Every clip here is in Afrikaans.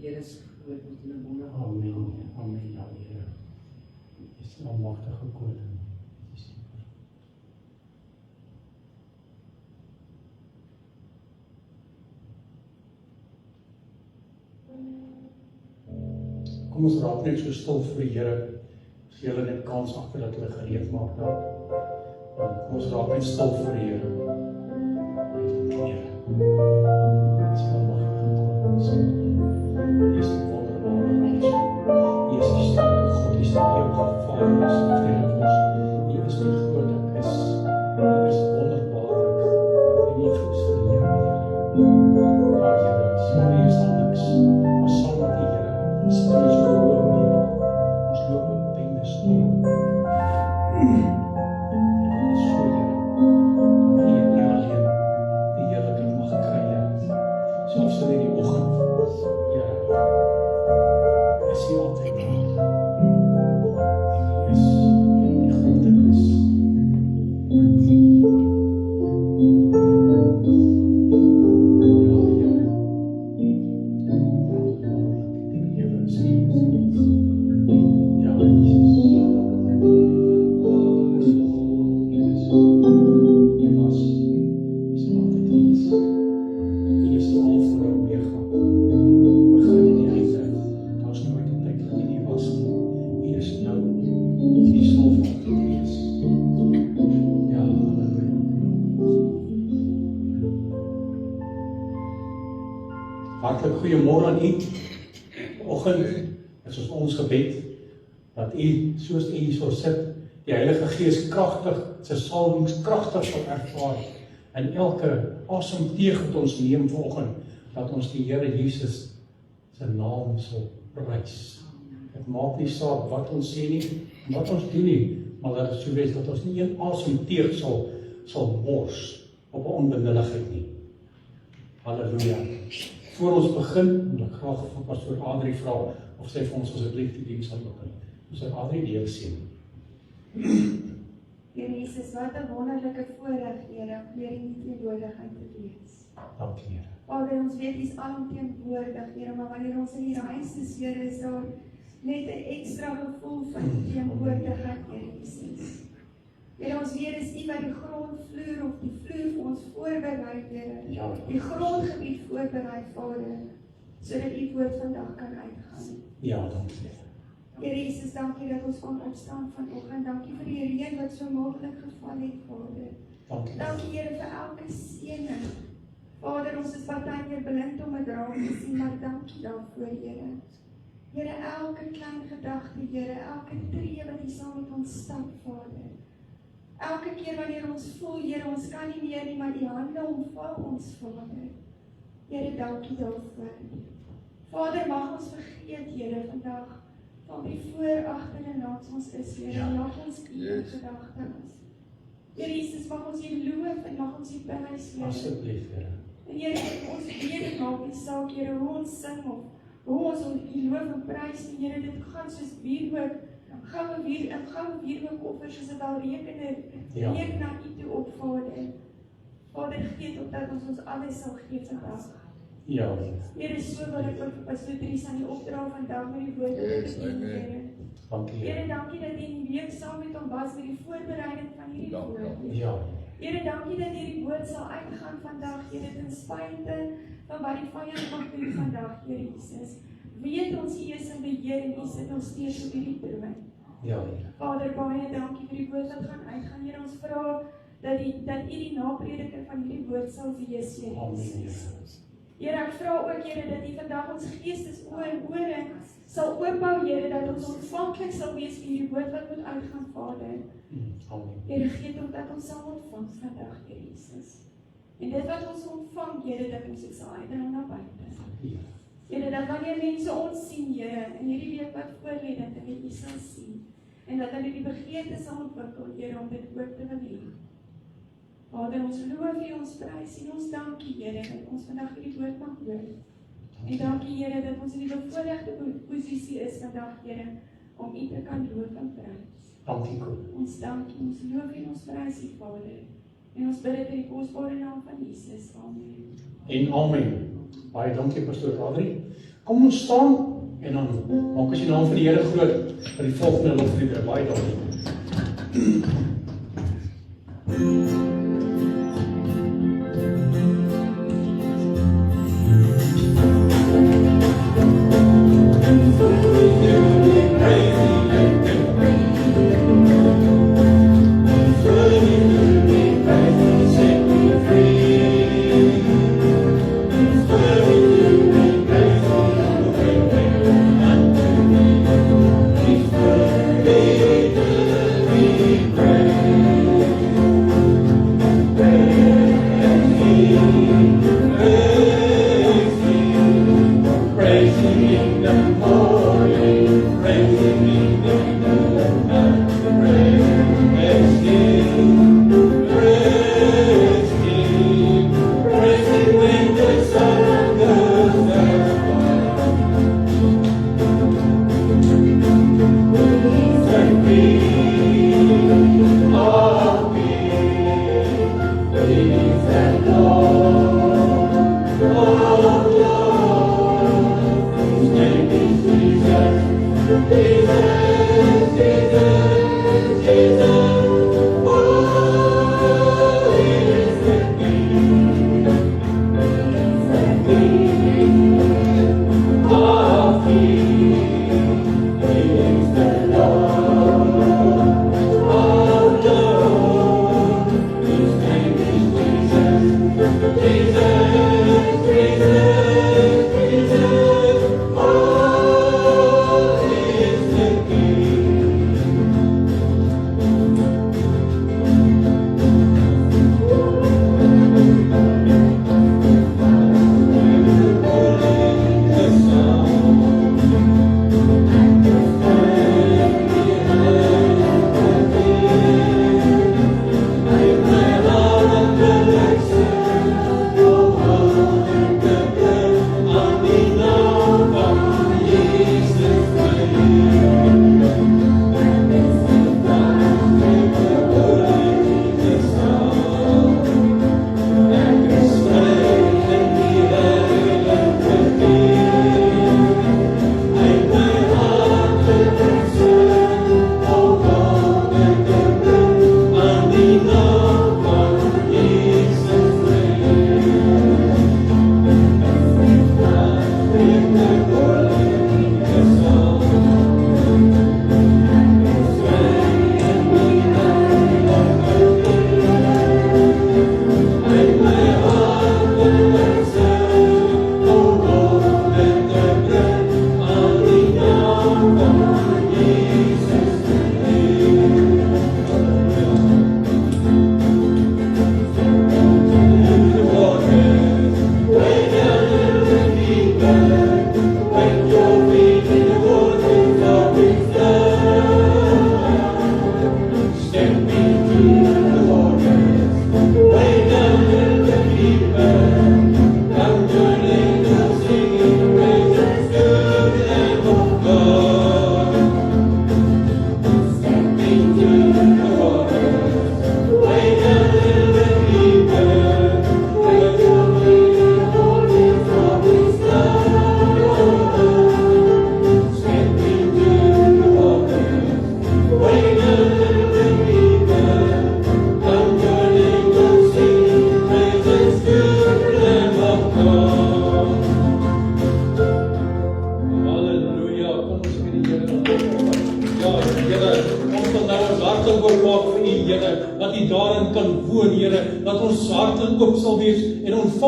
Here is groot met die wonder. Amen, amen, ja Here. U is die almagtige koning. Kom ons raak net so stil vir die Here. Gee hulle net kans agter dat hulle gereed maak daar. Kom ons raak net stil vir die Here. Dankie Here. Dis almagtige koning. U is die wonderbare Raadser. U is die sterke God, U is die ewige Vader, U is die vredevors. U is die groot ek is. U is wonderbaar en U is verheerlik. Ja Here, sonder U is daar niks. Maar saam met die Here staan ons op hoë mure. Ons loop op bendes door. Dit is so Here, dat U en U alleen die heerlikheid mag kry, Here. Selfs in die oggend, Here, is U altyd daar. En U is die groot ek is. Begin in die Hartlik goeiemôre aan u. Vanoggend is ons gebed dat u, soos u hier so sit, die Heilige Gees kragtig, sy salwings kragtig sal ervaar in elke asemteug wat ons neem vanoggend, dat ons die Here Jesus se naam sal prys. Dit maak nie saak wat ons sê nie, wat ons doen nie, maar dat dit so wees dat ons nie een asemteug sal mors op 'n onbenulligheid nie. Halleluja. Voor ons begin, wil ek graag vir pastoor Adrie vra of sy vir ons asseblief die diens sal open. Pastoor Adrie, die Here seën. Heer Jesus, wat 'n wonderlike voorreg, Here, om weer in die teenwoordigheid te wees. Dankie, Here. Vader, ons weet U is alomteenwoordig, Here, maar wanneer ons in die huis is, Here, is daar net 'n ekstra gevoel van teenwoordigheid, Here Jesus. Here, ons weet is U wat die grondvloer of die vloer vir ons voorberei, Here. Ja. Die grondgebied voorberei, Vader, sodat U woord vandag kan uitgaan. Ja, dankie, Here. Here Jesus, dankie dat ons kon opstaan vanoggend. Dankie vir die reën wat so moontlik geval het, Vader. Dankie. Dankie, Here, vir elke seëning. Vader, ons is partykeer blind om 'n draad te sien, maar dankie daarvoor, Here. Here, elke klein gedagte, Here, elke tree wat U saam met ons stap, Vader. Elke keer wanneer ons voel, Here, ons kan nie meer nie, maar U hande omvou ons, Vader. Here, dankie daarvoor. Vader, mag ons vergeet, Here, vandag van die voor, agter en langs ons is, Here, en mag ons U in gedagtes. Here Jesus, mag ons U loof en mag ons U prys, Here. Asseblief, Here. En Here, ons weet dit maak nie saak, Here, hoe ons sing of hoe ons U loof en prys, en Here, dit gaan soos wierook, goue wierookoffers, soos dit al reek na U toe op, Vader. Vader, gee tot dat ons alles sal gee vandag. Ja, Here. Here, so wil ek ook vir Pastor Dries aan die opdra vandag met die woord te doen, Here. Dankie, Here. Here, dankie dat U in die week saam met hom was met die voorbereiding van hierdie woord. Ja. Here, dankie dat hierdie woord sal uitgaan vandag, Here, ten spyte van wat die vyand mag doen vandag, Here Jesus. Weet ons U is in beheer en U sit nog steeds op hierdie troon. Ja, Here. Vader, baie dankie vir die woord wat gaan uitgaan. Here, ons vra dat U die naprediker van hierdie woord sal wees, Here Amen, Jesus. Here. Here, ek vra ook, Here, dat U vandag ons geestesoë en ore sal oopbou, Here, dat ons ontvanklik sal wees vir hierdie woord wat moet uitgaan, Vader. Amen. Here, gee tot dat ons sal ontvang vandag, Here Jesus. En dit wat ons ontvang, Here, dat ons dit sal uitdra na buite. Ja. Here, dat wanneer mense ons sien, Here, in hierdie week wat voorlê, dat hulle U sal sien. En dat hulle die begeerte sal ontwikkel, Here, om dit ook te wil hê. Vader, ons loof U, ons prys en ons dankie, Here, dat ons vandag hierdie woord mag hoor. En dankie, Here, dat ons in die bevoorregte posisie is vandag, Here, om U te kan loof en prys. Dankie, God. Ons dankie, ons loof en ons prys U, Vader. En ons bid dit in die kosbare naam van Jesus. Amen. En amen. Baie dankie, pastoor Adrie. Kom ons staan en dan maak ons die naam van die Here groot vir die volgende lofliedere. Baie dankie.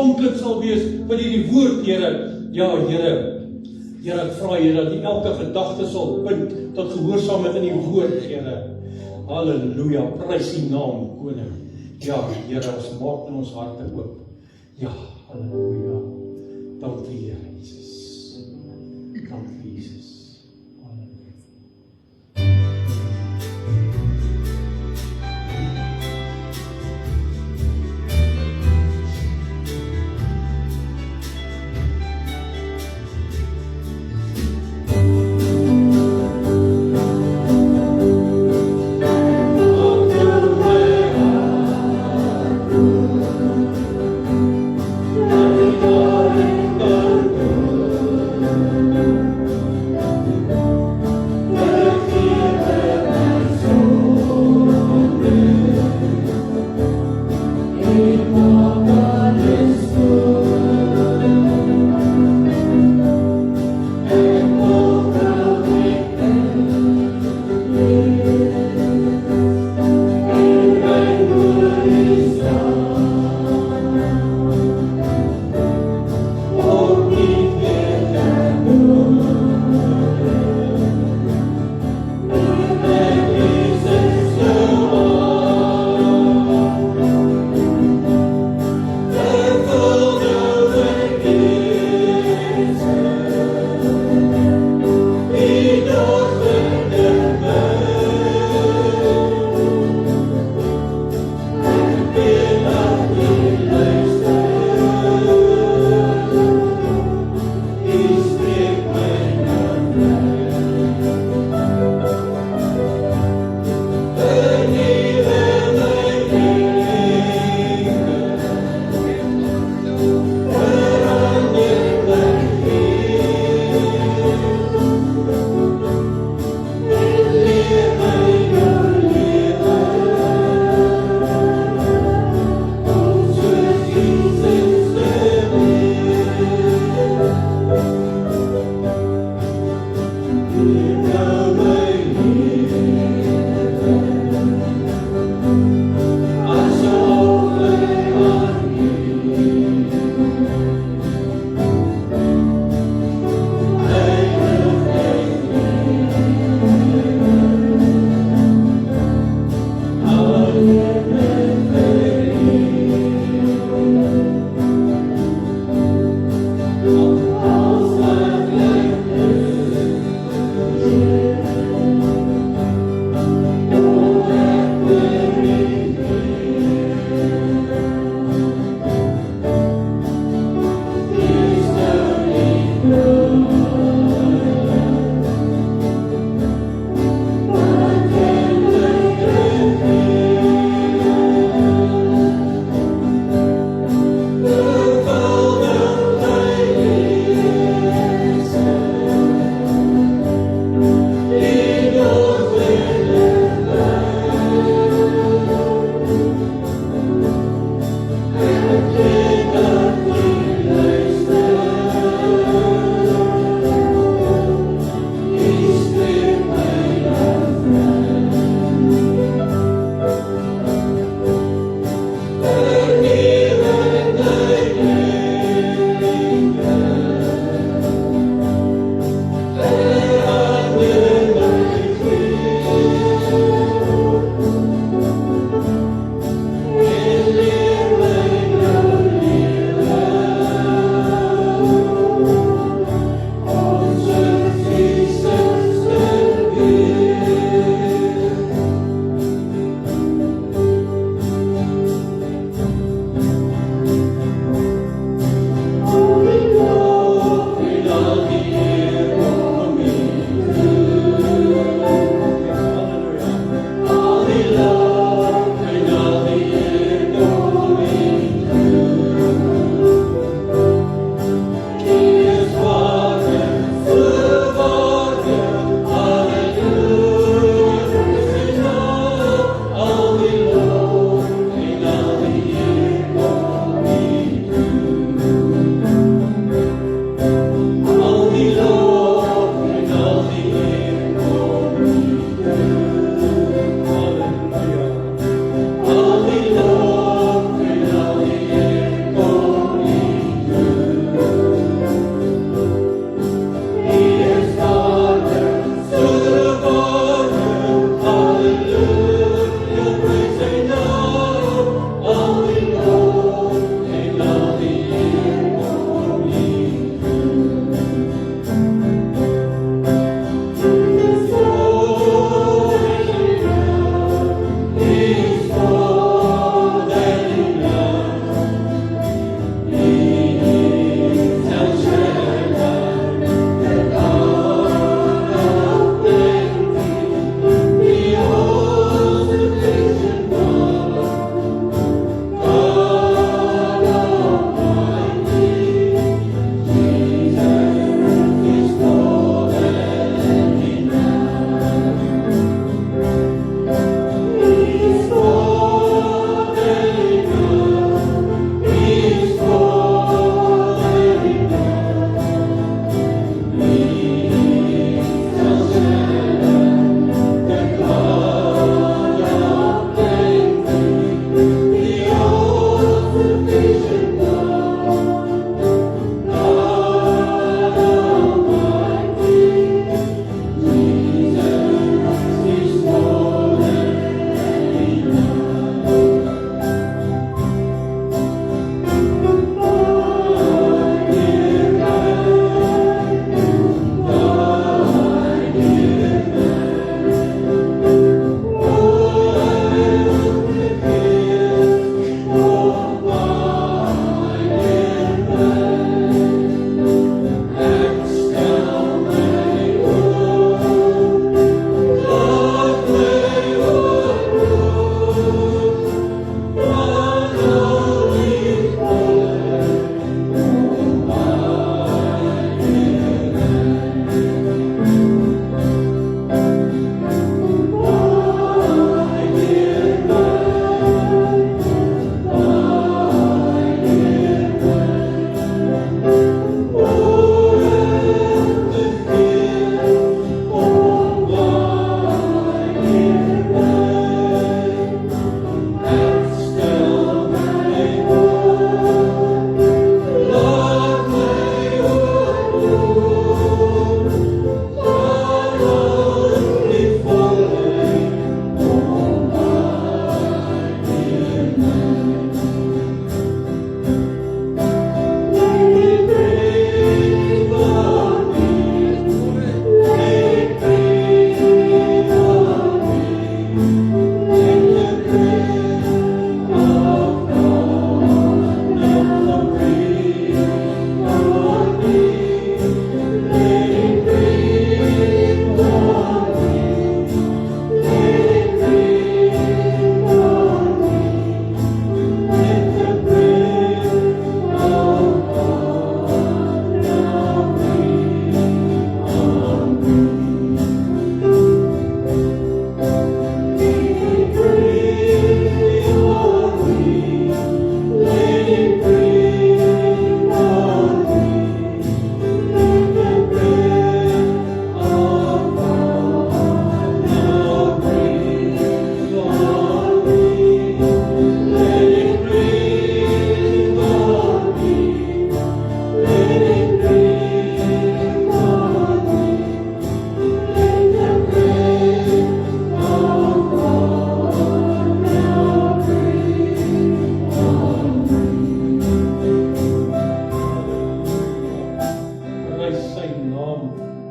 toeganklik sal wees vir die woord, Here. Ja, Here. Here, ek vra Here dat U elke gedagte sal punt tot gehoorsaamheid in die woord, Here. Halleluja, prys U naam, Koning. Ja, Here, ons maak in ons harte oop. Ja, halleluja. Dankie, Here Jesus. Dankie, Jesus. Halleluja. Oh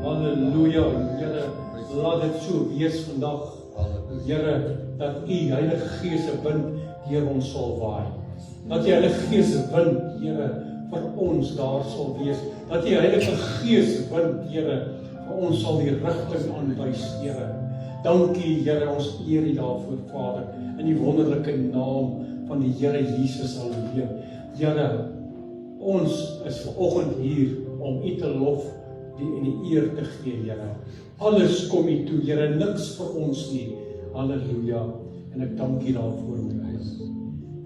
Halleluja, Here, laat dit so wees vandag, Here, dat U Heilige Gees se wind deur ons sal waai. Dat die Heilige Gees se wind, Here, vir ons daar sal wees. Dat die Heilige Gees se wind, Here, vir ons sal die rigting aanwys, Here. Dankie, Here, ons eer U daarvoor, Vader, in die wonderlike naam van die Here Jesus alleen. Here, ons is vanoggend hier om U te lof en die eer te gee, Here. Alles kom U toe, Here, niks vir ons nie. Halleluja. En ek dank U daarvoor, my God.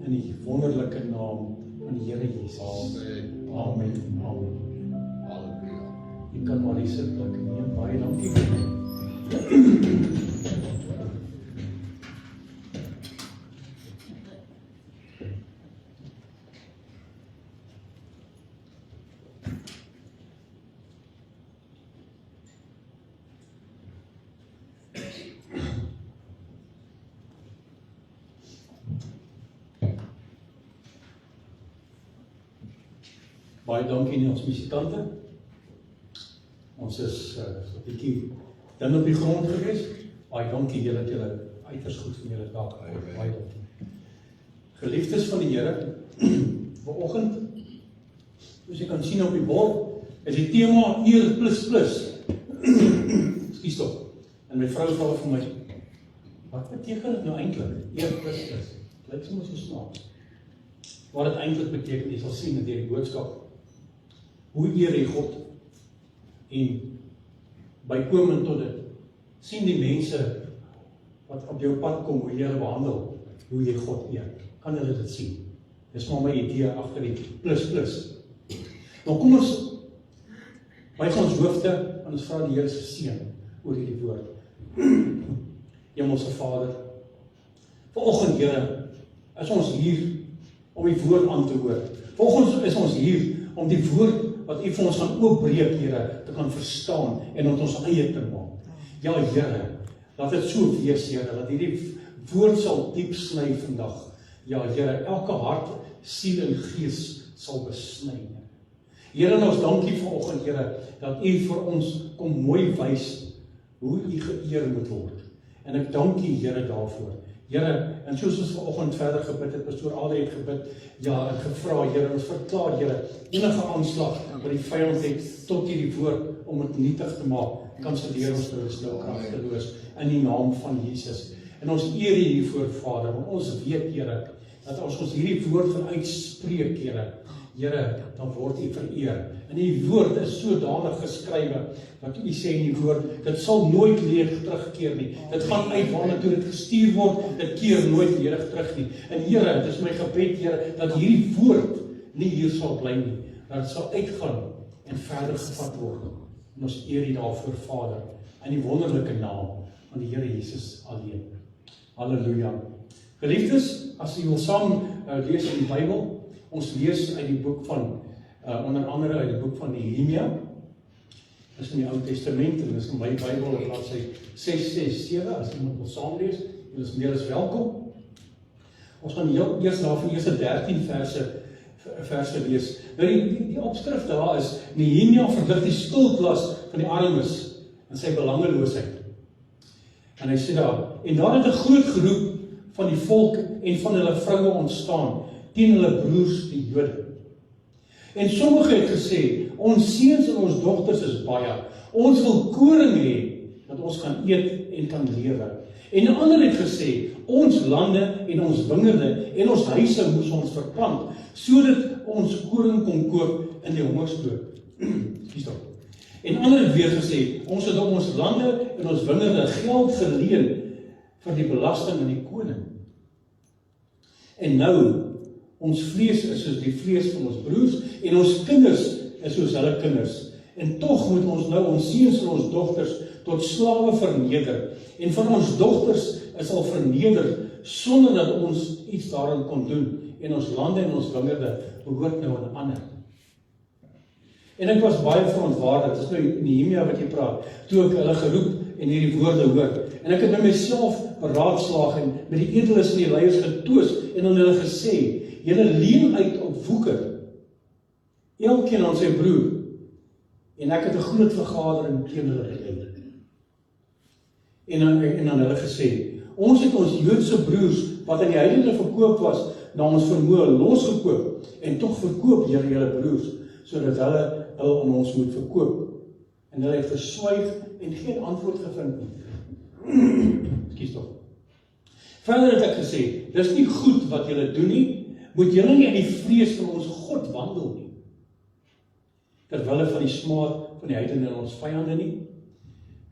In die wonderlike naam van die Here Jesus. Amen. Amen. Halleluja. U kan maar die sitplek neem. Baie dankie. Baie dankie aan ons musikante. Ons is so 'n bietjie dan op die grond gewees. Baie dankie julle dat julle uiters goed van julle dag. Baie dankie. Geliefdes van die Here, vanoggend, soos jy kan sien op die bord, is die tema eer plus plus. Skus tog. En my vrou vra vir my, wat beteken dit nou eintlik? Eer plus plus. Lyk soms so snaaks. Wat dit eintlik beteken, jy sal sien in die boodskap. Hoe eer jy God? En bykomend tot dit, sien die mense wat op jou pad kom, hoe jy hulle behandel, hoe jy God eer. Kan hulle dit sien? Dis maar my idee agter die plus plus. Nou kom ons buig ons hoofde en ons vra die Here se seën oor hierdie woord. Hemelse Vader, vanoggend, Here, is ons hier om die woord aan te hoor. Vanoggend is ons hier om die woord wat U vir ons gaan oopbreek, Here, te kan verstaan en om ons eie te maak. Ja, Here, laat dit so wees, Here, dat hierdie woord sal diep sny vandag. Ja, Here, elke hart, siel en gees sal besny. Here, ons dankie vanoggend, Here, dat U vir ons kom mooi wys hoe U geëer moet word. En ek dank U, Here, daarvoor. Here, en soos ons vanoggend verder gebid het, pastoor Adrie het gebid, ja, en gevra, Here, ons verklaar, Here, enige aanslag wat die vyand het tot hierdie woord om dit nietig te maak, kanselleer ons nou nou kragteloos in die naam van Jesus. En ons eer U hiervoor, Vader, want ons weet, Here, dat as ons hierdie woord gaan uitspreek, Here, dan word U vereer. En die woord is sodanig geskrywe, dat U sê in die woord, dit sal nooit leeg terugkeer nie. Dit gaan uit waarna toe dit gestuur word, dit keer nooit leeg terug nie. En Here, dit is my gebed, Here, dat hierdie woord nie hier sal bly nie, dat dit sal uitgaan en verder gevat word. En ons eer U daarvoor, Vader, in die wonderlike naam van die Here Jesus alleen. Halleluja. Geliefdes, as U wil saam lees in die Bybel, ons lees uit die boek van, onder andere uit die boek van Nehemia. Dis in die Ou Testament, en dis in my Bybel, op bladsy 667, as iemand wil saamlees, en is meer as welkom. Ons gaan eers na van eerste 13 verse lees. Nou die opskrif daar is, Nehemia verlig die skuldlas van die armes, en sy belangeloosheid. En hy sê daar, en daar het 'n groot geroep van die volk en van hulle vroue ontstaan, teen hulle broers die Jode. En sommige het gesê, ons seuns en ons dogters is baie, ons wil koring hê, dat ons kan eet en kan lewe. En ander het gesê, ons lande en ons wingerde en ons huise moes ons verpand, sodat ons koring kon koop in die hongersnood. En ander het weer gesê, ons het op ons lande en ons wingerde geld geleen vir die belasting aan die koning. En nou, ons vlees is soos die vlees van ons broers, en ons kinders is soos hulle kinders. En tog moet ons nou ons seuns en ons dogters tot slawe verneder. En van ons dogters is al verneder, sonder dat ons iets daaraan kon doen. En ons lande en ons wingerde behoort nou aan ander. En ek was baie verontwaardig, dit is nou Nehemia wat jy praat, toe ek hulle geroep en hierdie woorde hoor. En ek het met myself beraadslaag en met die edeles en die leiers getoos en aan hulle gesê, julle leen uit op woeker, elkeen aan sy broer, En ek het 'n groot vergadering teen hulle gelei. En dan hulle gesê, ons het ons Joodse broers, wat in die heidene verkoop was, na ons vermoë losgekoop, en tog verkoop julle broers, sodat hulle aan ons moet verkoop. En hulle het geswyg en geen antwoord gevind nie. Ekskuus tog. Verder het ek gesê, dis nie goed wat julle doen nie, moet julle nie in die vrees van ons God wandel nie, terwille van die smaad van die heidene en ons vyande nie.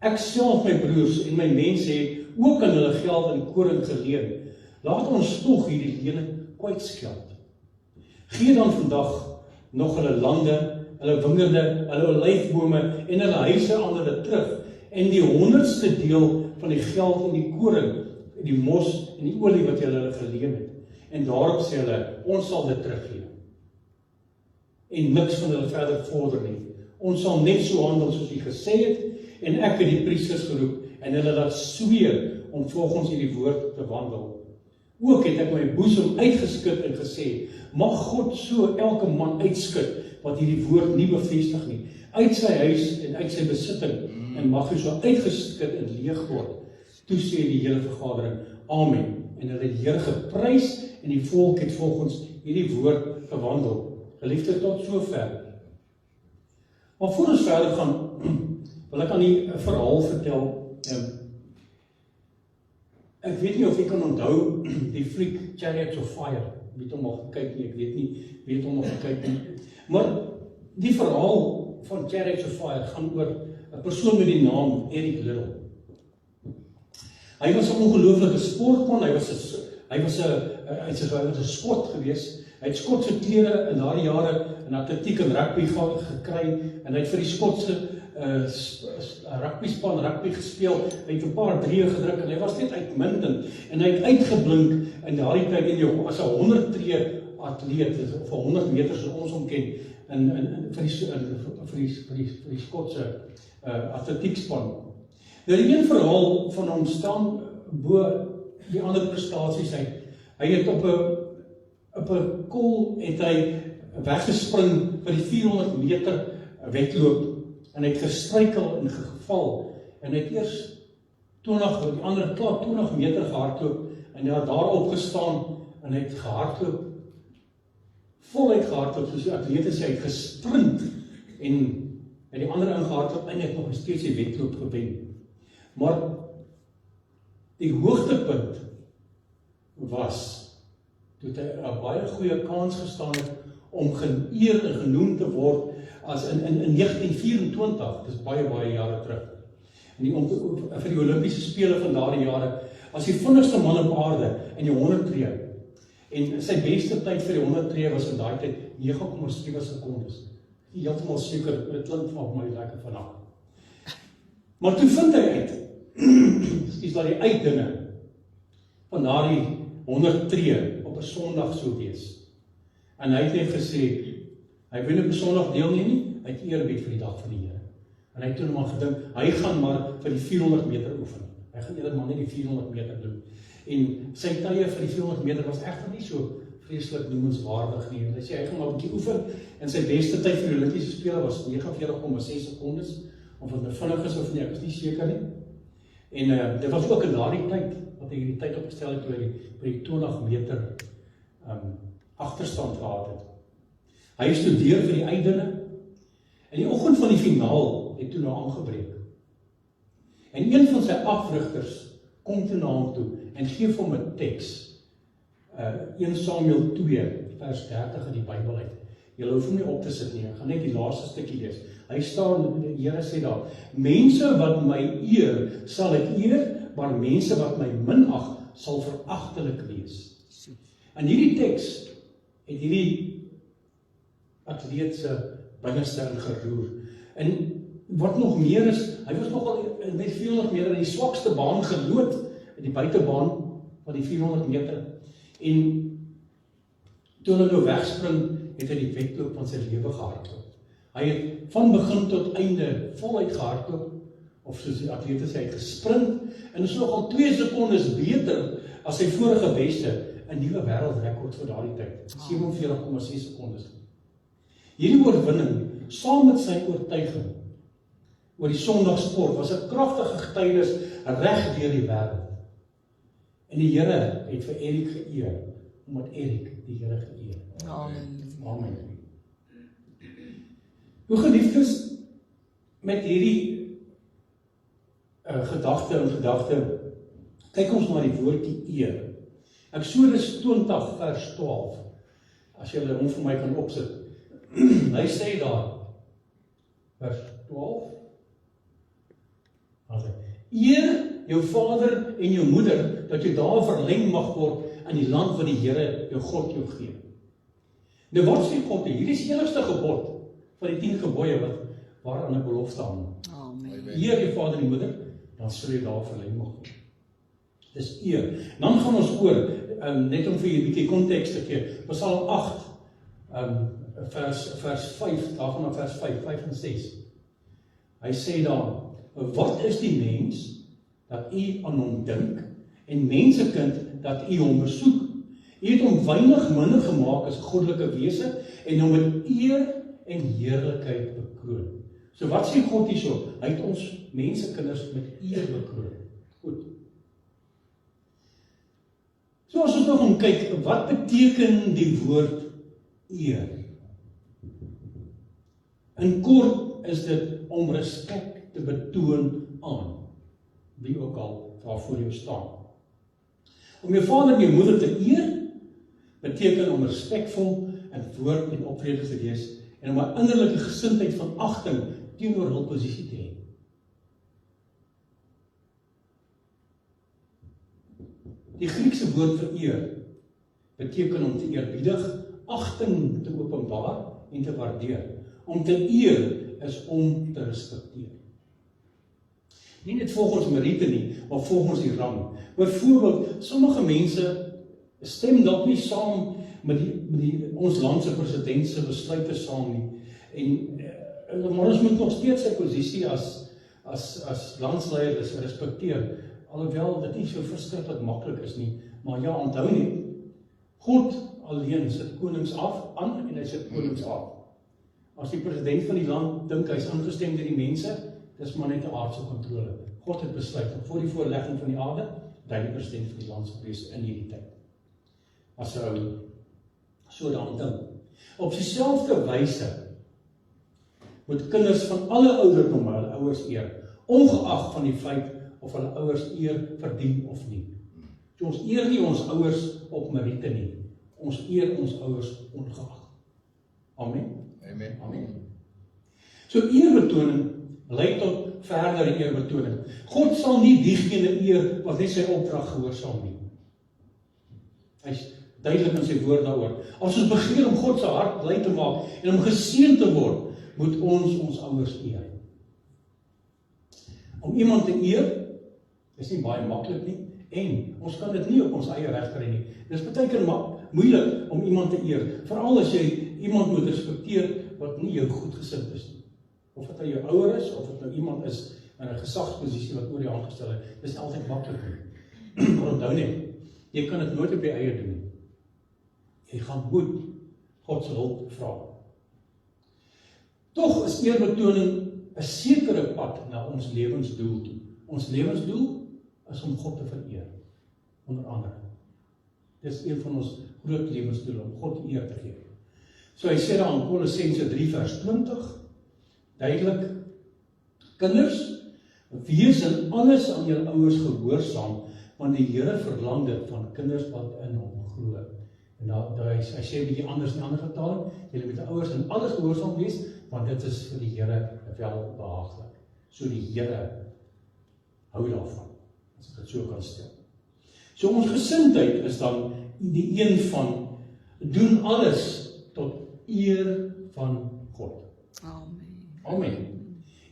Ek self, my broers en my mense het ook aan hulle geld en koring geleen. Laat ons tog hierdie lening kwytskeld. Gee dan vandag nog hulle lande, hulle wingerde, hulle olyfbome en hulle huise aan hulle terug, en die 100ste deel van die geld en die koring, die mos en die olie wat hulle geleen het. En daarop sê hulle, ons sal dit teruggee. En niks van hulle verder vorder nie. Ons sal net so handel soos U gesê het, en ek het die priesters geroep, en hulle laat sweer om volgens hierdie woord te wandel. Ook het ek my boesem uitgeskit en gesê, mag God so elke man uitskit, wat hierdie woord nie bevestig nie, uit sy huis en uit sy besitting, en mag hy so uitgeskit en leeg word. Toe sê die hele vergadering, amen. En hulle het die Here geprys, en die volk het volgens hierdie woord gewandel. Geliefde, tot so ver. Maar voor ons verder gaan, wil ek aan u 'n verhaal vertel. Ek weet nie of jy kan onthou die fliek Chariots of Fire. Ek weet hom al gekyk nie, ek weet hom al gekyk nie. Maar die verhaal van Chariots of Fire gaan oor 'n persoon met die naam Eric Liddell. Hy was 'n ongelooflike sportman, hy was 'n skot gewees. Hy het Skotse klere in daardie jare in atletiek en rugby gekry, en hy het vir die Skotse rugby gespeel. Hy het 'n paar drieë gedruk en hy was net uitmuntend, en hy het uitgeblink in daardie tyd as 'n 100 tree atleet, of 100 meter soos ons hom ken, vir die Skotse atletiekspan. Nou die een verhaal van hom staan bo die ander prestasies uit. Hy het op 'n kol het hy weggespring vir die 400 meter wedloop, en hy het gestruikel en geval, en hy het eers 20 meter gehardloop, en hy het daar opgestaan, en hy het gehardloop, voluit gehardloop, soos die atlete sê, hy het gesprint, en die ander ingehardloop, en hy het nog steeds die wedloop gewen. Maar die hoogtepunt was, toe hy 'n baie goeie kans gestaan het, om geëer en genoem te word, as in 1924, dis baie jare terug, vir die Olympiese spele van daardie jare, as die vinnigste man op aarde, in die 100 tree, en sy beste tyd vir die 100 tree was in daai tyd 9,7 sekondes, nie heeltemal seker, dit klink van my lekker vandag. Maar toe vind hy uit, is dat die uitdinge van daardie 100 tree op 'n Sondag sou wees. En hy het net gesê, hy wil op 'n Sondag deelneem nie, hy het eerbied vir die dag van die Here. En hy het toe maar gedink, hy gaan maar vir die 400 meter oefen. Hy gaan eerder maar net die 400 meter doen. En sy tye vir die 400 meter was egter nie so vreeslik noemenswaardig nie. Hy sê hy gaan maar 'n bietjie oefen, en sy beste tyd vir die Olimpiese spele was 49,6 sekondes, of het nou vinnig is of nie, ek is nie seker nie. En dit was ook in daardie tyd, wat hy die tyd opgestel het, toe hy by die 20 meter agterstand gehad het. Hy studeer vir die uitdinge, en die oggend van die finaal het toe nou aangebreek. En een van sy afrigters kom toe na hom toe, en gee vir hom 'n teks, 1 Samuel 2, vers 30 in die Bybel uit. Julle hoef hom nie op te sit nie, ek gaan net die laaste stukkie lees. Hy staan, die Here sê daar, mense wat my eer, sal ek eer, maar mense wat my minag, sal veragtelik wees. En hierdie teks het hierdie atleet se binneste ingeroer. En wat nog meer is, hy was nogal met 400 meter in die swakste baan gelood, in die buitebaan van die 400 meter. En toe hulle nou wegspring, het hy die wedloop van sy lewe gehardloop. Hy het van begin tot einde voluit gehardloop, of soos die atlete sê, hy het gesprint, en is nogal 2 sekondes beter as sy vorige beste, 'n nuwe wêreldrekord vir daardie tyd, 47,6 sekondes. Hierdie oorwinning saam met sy oortuiging oor die Sondagsport, was 'n kragtige getuienis reg deur die wêreld. En die Here het vir Erik geëer, omdat Erik die Here geëer het. Amen. Amen. Hoe geliefdes, met hierdie gedagte, kyk ons na die woordjie eer. Eksodus 20 vers 12, as julle hom vir my kan opsit. Hy sê daar, vers 12, eer jou vader en jou moeder, dat jy daar verleng mag word in die land wat die Here jou God jou gee. Nou wat sê God, hierdie is die enigste gebod van die 10 gebooie waaraan 'n belofte hang. Amen. Eer jou vader en moeder, dan sal jy daar verleng mag word. Dis eer. Dan gaan ons oor, net om vir julle 'n bietjie konteks te gee, Psalm 8, vers 5, daarvan na vers 5 en 6. Hy sê daar, wat is die mens, dat u aan hom dink, en mensekind, dat u hom besoek? U het hom weinig minder gemaak as 'n goddelike wese, en hom met eer en heerlikheid bekroon. So wat sê God hierso? Hy het ons mensekinders met eer bekroon. Goed. So as ons nog gaan kyk, wat beteken die woord eer? In kort is dit om respek te betoon aan wie ook al daar voor jou staan. Om jou vader en jou moeder te eer, beteken om respekvol in woord en optrede te wees en om 'n innerlike gesindheid van agting teenoor hul posisie te hê. Die Griekse woord vir eer beteken om te eerbiedig, agting te openbaar en te waardeer. Om te eer is om te respekteer. Nie net volgens meriete nie, maar volgens die rang. Byvoorbeeld, sommige mense stem dalk nie saam met ons land se president se besluite saam nie. Maar ons moet nog steeds sy posisie as landsleier respekteer, alhoewel dit nie so verskriklik maklik is nie. Maar ja, onthou net, God alleen sit konings aan en hy sit konings af. As die president van die land dink hy is aangestem deur die mense, dis maar net 'n aardse kontrole. God het besluit om voor die voorlegging van die aarde, dat hy die president van die land sal wees in hierdie tyd. As ou so daaraan dink. Op dieselfde wyse moet kinders van alle ouderdomme hulle ouers eer, ongeag van die feit of hulle ouers eer verdien of nie. So ons eer nie ons ouers op meriete nie. Ons eer ons ouers ongeag. Amen. Amen. Amen. So eerbetoning lei tot verdere eerbetoning. God sal nie diegene eer wat net sy opdrag gehoorsaam nie. Hy's duidelik in sy woord daaroor. As ons begeer om God se hart bly te maak en om geseën te word, moet ons ouers eer. Om iemand te eer is nie baie maklik nie en ons kan dit nie op ons eie reg kry nie. Dit is baie keer moeilik om iemand te eer, veral as jy iemand moet respekteer wat nie jou goedgesind is nie. Of dit nou jou ouer is, of dit nou iemand is in 'n gesagsposisie wat oor jou aangestel is, dis nie altyd maklik nie. Maar onthou net, jy kan dit nooit op jou eie doen nie. Jy gaan moet God se hulp vra. Tog is eerbetoning 'n sekere pad na ons lewensdoel toe. Ons lewensdoel is om God te vereer, onder andere. Dis een van ons groot lewensdoele, om God eer te gee. So hy sê daar in Kolossense 3 vers 20, duidelik, kinders, wees in alles aan julle ouers gehoorsaam, want die Here verlang dit van kinders wat in hom glo. En hy sê 'n bietjie anders in 'n ander vertaling, julle moet die ouers in alles gehoorsaam wees, want dit is vir die Here welbehaaglik. So die Here hou daarvan, as ek dit so kan stel. So ons gesindheid is dan die een van doen alles tot eer van God. Amen. Amen.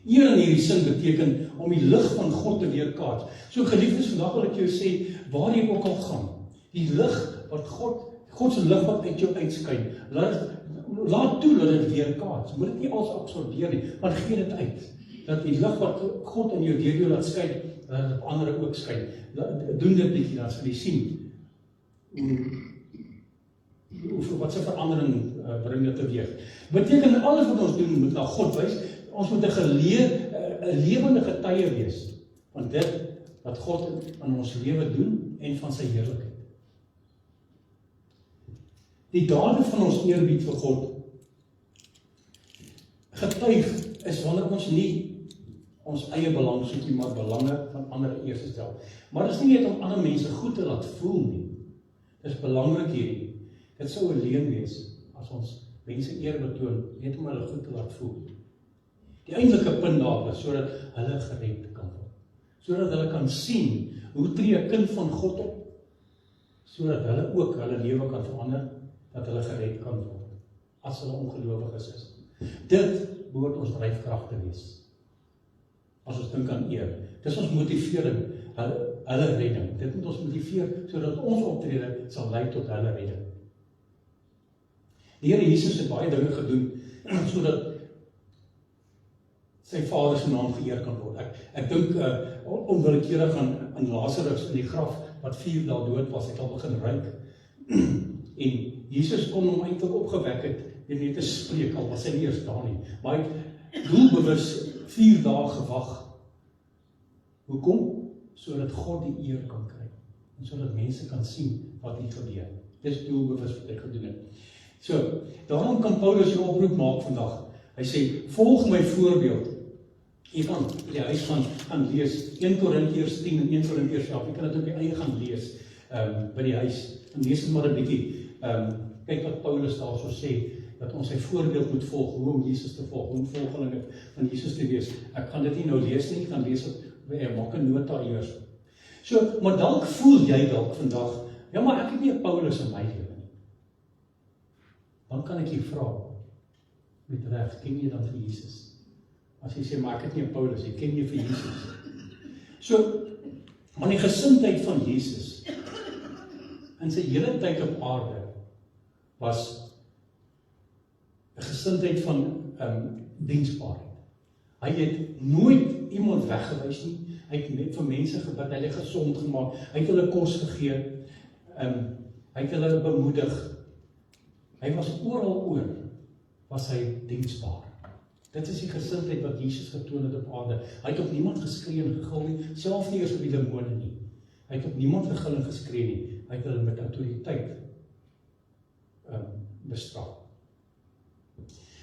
Eer in hierdie sin beteken om die lig van God te weerkaats. So geliefdes, vandag wil ek jou sê, waar jy ook al gaan, die lig wat God se lig wat uit jou uitskyn, laat toe dat dit weerkaats. Moet dit nie als absorbeer nie, maar gee dit uit. Dat die lig wat God in jou deur jou laat skyn, dat dit op ander ook skyn. Doen dit bietjie, dan sal jy sien hoe wat se verandering bring dit teweeg? Beteken alles wat ons doen moet na God wys. Ons moet 'n lewende getuie wees van dit wat God in ons lewe doen en van sy heerlikheid. Die dade van ons eerbied vir God getuig is wanneer ons nie ons eie belang soek nie, maar belange van ander eers stel. Maar dit is nie net om ander mense goed te laat voel nie. Dit is belangrik hierdie. Dit sou 'n leuen wees as ons mense eer betoon, net om hulle goed te laat voel. Die eintlike punt daar is sodat hulle gered kan word. Sodat hulle kan sien hoe tree 'n kind van God op, sodat hulle ook hulle lewe kan verander, dat hulle gered kan word, as hulle ongelowiges is. Dit behoort ons dryfkrag te wees. As ons dink aan eer. Dis ons motivering, hulle redding. Dit moet ons motiveer, sodat ons optrede sal lei tot hulle redding. Die Here Jesus het baie dinge gedoen, sodat sy Vader se naam geëer kan word. Ek dink onwillekeurig aan Lazarus in die graf, wat 4 dae dood was, het al begin ruik. En Jesus kon hom eintlik opgewek het, en net te spreek, al was hy nie eers daar nie. Maar hy het doelbewus 4 dae gewag. Hoekom? Sodat God die eer kan kry. En sodat mense kan sien wat hier gebeur. Dis doelbewus wat hy gedoen het. So, daarom kan Paulus 'n oproep maak vandag. Hy sê, volg my voorbeeld. Jy kan in die huis gaan lees, 1 Korintiërs 10 en 1 Korintiërs 11, jy kan dit op die eie gaan lees, by die huis, en lees dit maar 'n bietjie, kyk wat Paulus daar so sê, dat ons sy voorbeeld moet volg, hoe om Jesus te volg, hoe om volgelinge van Jesus te wees. Ek gaan dit nie nou lees nie, ek gaan lees het, maak 'n nota eers. So, maar dalk voel jy dalk vandag, ja maar ek het nie 'n Paulus in my lewe nie. Dan kan ek jy vra, met reg, ken jy dan vir Jesus? As jy sê, maar ek het nie 'n Paulus, jy ken jy vir Jesus. So, maar die gesindheid van Jesus, in sy hele tyd op aarde, was 'n gesindheid van diensbaarheid. Hy het nooit iemand weggewys nie, hy het net vir mense gebid, hy het gesond gemaak, hy het hulle kos gegee, hy het hulle bemoedig, hy was oral oor, was hy diensbaar. Dit is die gesindheid wat Jesus getoon het op aarde. Hy het op niemand geskree en gegil nie, self nie eers op die demone nie. Hy het op niemand gegil en geskree nie, hy het hulle met autoriteit bestraf.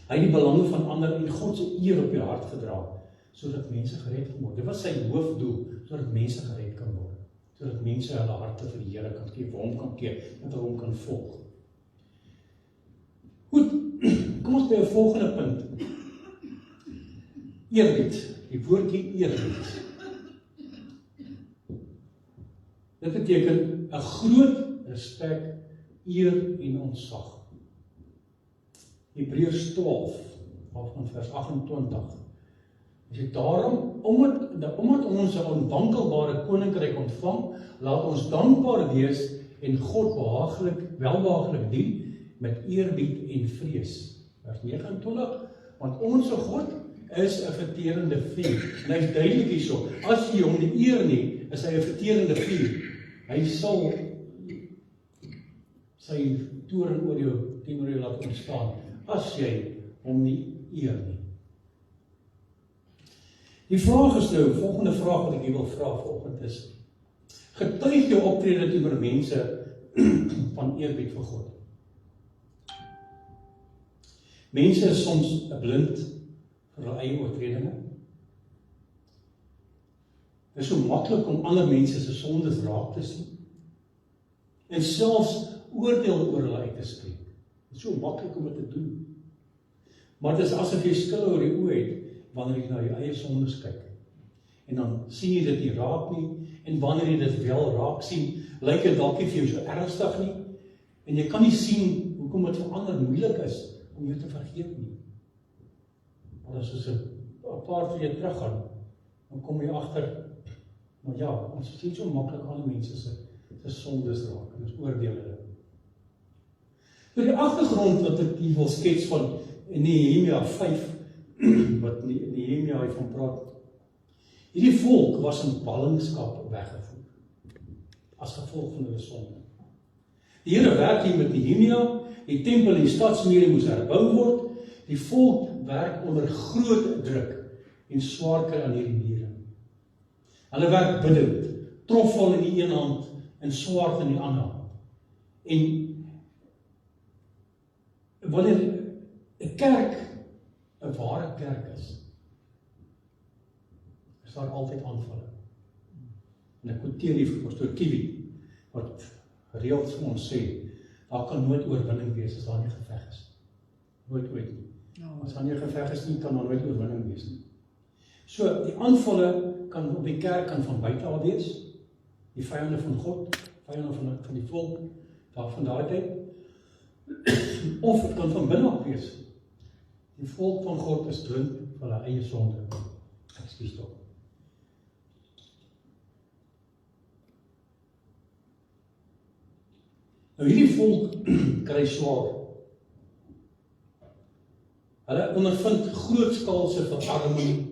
Hy het die belange van ander en God se eer op die hart gedra, sodat mense gered kan word. Dit was sy hoofdoel, sodat mense gered kan word. Sodat mense hulle harte vir die Here kan gee, vir hom kan keer, dat hulle hom kan volg. Goed, kom ons by 'n volgende punt. Eerbied, die woordjie eerbied. Dit beteken 'n groot respek, eer en ontzag. Hebreërs 12, van vers 28. Hy sê, daarom, omdat ons 'n onwankelbare koninkryk ontvang, laat ons dankbaar wees en God welbehaaglik dien met eerbied en vrees. Vers 29, want ons God is 'n verterende vuur. En hy is duidelik hierso, as jy hom nie eer nie, is hy 'n verterende vuur. Hy sal sy toorn oor jou teenoor jou laat ontstaan, as jy hom nie eer nie. Die vraag is nou, volgende vraag wat ek hier wil vra vanoggend is, getuig jou optrede teenoor mense van eerbied vir God? Mense is soms blind vir hulle eie oortredinge. Dit is so maklik om ander mense se sondes raak te sien en selfs oordeel oor hulle uit te spreek. Dit is so maklik om dit te doen. Maar dit is asof jy skille oor die oë het wanneer jy na jou eie sondes kyk. En dan sien jy dit nie raak nie, en wanneer jy dit wel raak sien, lyk dit dalk nie vir jou so ernstig nie, en jy kan nie sien hoekom dit vir ander moeilik is om jou te vergeet nie. Maar as ons 'n paar keer teruggaan, dan kom jy agter, maar ja, ons sien so maklik alle mense se sondes raak, en ons oordeel hulle. So die agtergrond wat ek hier wil skets van Nehemia 5, wat Nehemia hiervan praat, hierdie volk was in ballingskap weggevoer, as gevolg van hulle sonde. Die Here werk hier met Nehemia, die tempel en die stadsmure moes herbou word, die volk werk onder groot druk en swaar kry aan hierdie mure. Hulle werk bidend, trofval in die een hand en swaard in die ander hand. En wanneer 'n kerk 'n ware kerk is daar altyd aanvalle. En ek quoteer hier vir Pastor Kiwi, wat gereeld vir ons sê, daar kan nooit oorwinning wees as daar nie geveg is. Nooit ooit nie. As daar nie geveg is nie, kan daar nooit oorwinning wees nie. So, die aanvalle kan op die kerk kan van buite af wees, die vyande van God, vyande van die volk, daar van daai tyd, of het kan van binne af wees. Die volk van God is blind vir hulle eie sonde. Ekskuus tog. Nou hierdie volk kry swaar. Hulle ondervind grootskaalse verarming,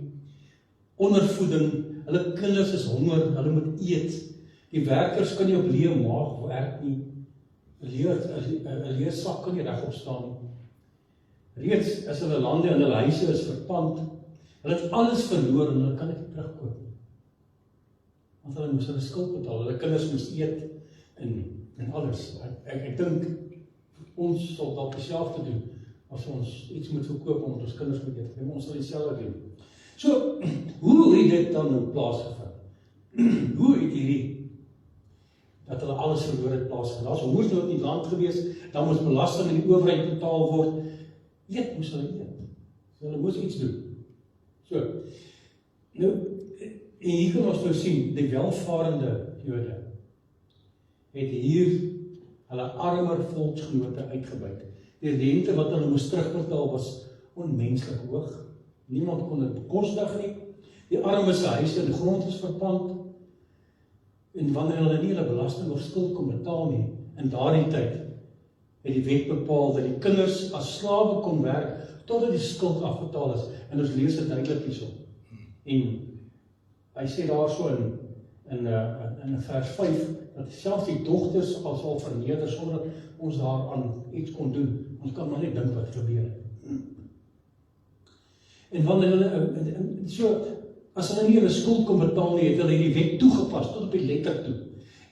ondervoeding, hulle kinders is honger, hulle moet eet. Die werkers kan nie op leë maag werk nie. 'n leersak kan nie regop staan nie. Reeds is hulle lande en hulle huise is verpand. Hulle het alles verloor en hulle kan dit terugkoop. Want hulle moes hulle skuld betaal, hulle kinders moes eet en alles. Ek dink ons sal dalk dieselfde doen as ons iets moet verkoop omdat ons kinders moet eet. Ons sal dieselfde doen. So, hoe het dit dan nou plaasgevind? Hoe het hierdie dat hulle alles verloor het plaasgevind? Daar's hongersnood in die land gewees, dan moes belasting in die owerheid betaal word. Eet moes hulle eet. So hulle moes iets doen. So, nou, en hier kan ons nou sien, die welvarende Jode het hier hulle armer volksgenote uitgebuit. Die rente wat hulle moes terugbetaal was onmenslik hoog. Niemand kon dit bekostig nie. Die armes se huise en grond is verpand. En wanneer hulle nie hulle belasting of skuld kon betaal nie, in daardie tyd het die wet bepaal dat die kinders as slawe kon werk totdat die skuld afbetaal is. En ons lees dit duidelik hierso. En hy sê daarso in vers 5 dat selfs die dogters al verneder sonder dat ons daaraan iets kon doen. Ons kan maar net dink wat gebeur het. En wanneer hulle so as hulle nie hulle skuld kon betaal nie, het hulle die wet toegepas tot op die letter toe.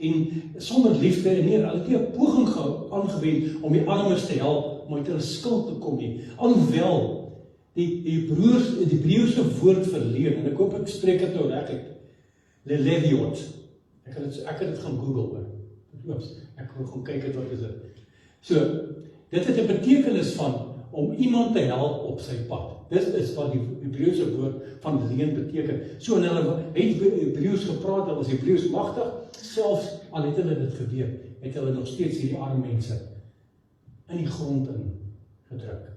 En sonder liefde en nie, hulle het nie 'n poging aangewend om die armes te help om uit hulle skuld te kom nie. Alhoewel die Hebreëse woord vir leuen, en ek hoop ek spreek dit nou reg uit, leviot. Ek het dit gaan Google hoor. Ek wil gaan kyk wat is dit. So, dit het 'n betekenis van om iemand te help op sy pad. Dit is wat die Hebreëse woord van leen beteken. So en hulle het Hebreëus gepraat, hulle was Hebreëus magtig, selfs al het hulle dit geweet, het hulle nog steeds hierdie arme mense in die grond ingedruk.